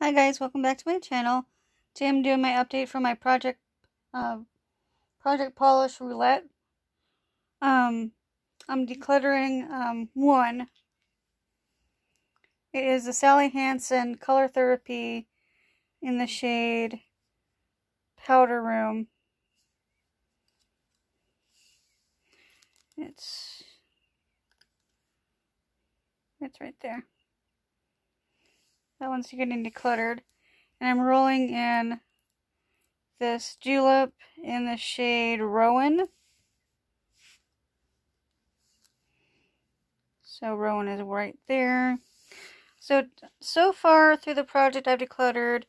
Hi guys, welcome back to my channel. Today I'm doing my update for my Project Polish Roulette. I'm decluttering one. It is the Sally Hansen Color Therapy in the shade Powder Room. It's right there. That one's getting decluttered. And I'm rolling in this Julep in the shade Rowan. So Rowan is right there. So far through the project I've decluttered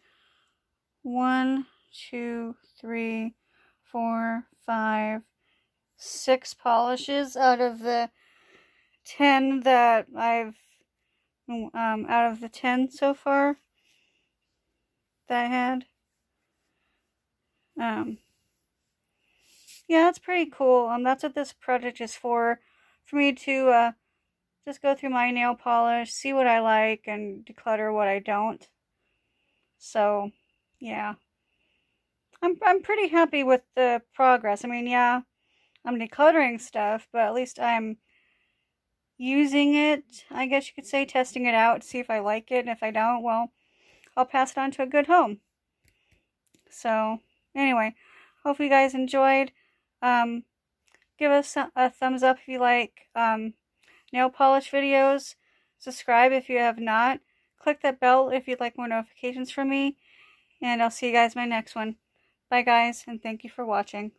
1, 2, 3, 4, 5, 6 polishes out of the 10 that I've out of the 10 so far that I had. Yeah, that's pretty cool. That's what this project is for me to just go through my nail polish, see what I like, and declutter what I don't. So, yeah. I'm pretty happy with the progress. I mean, yeah, I'm decluttering stuff, but at least I'm using it, I guess you could say, testing it out, see if I like it, and if I don't, well, I'll pass it on to a good home. So, anyway, hope you guys enjoyed. Give us a thumbs up if you like nail polish videos. Subscribe if you have not. Click that bell if you'd like more notifications from me. And I'll see you guys in my next one. Bye guys, and thank you for watching.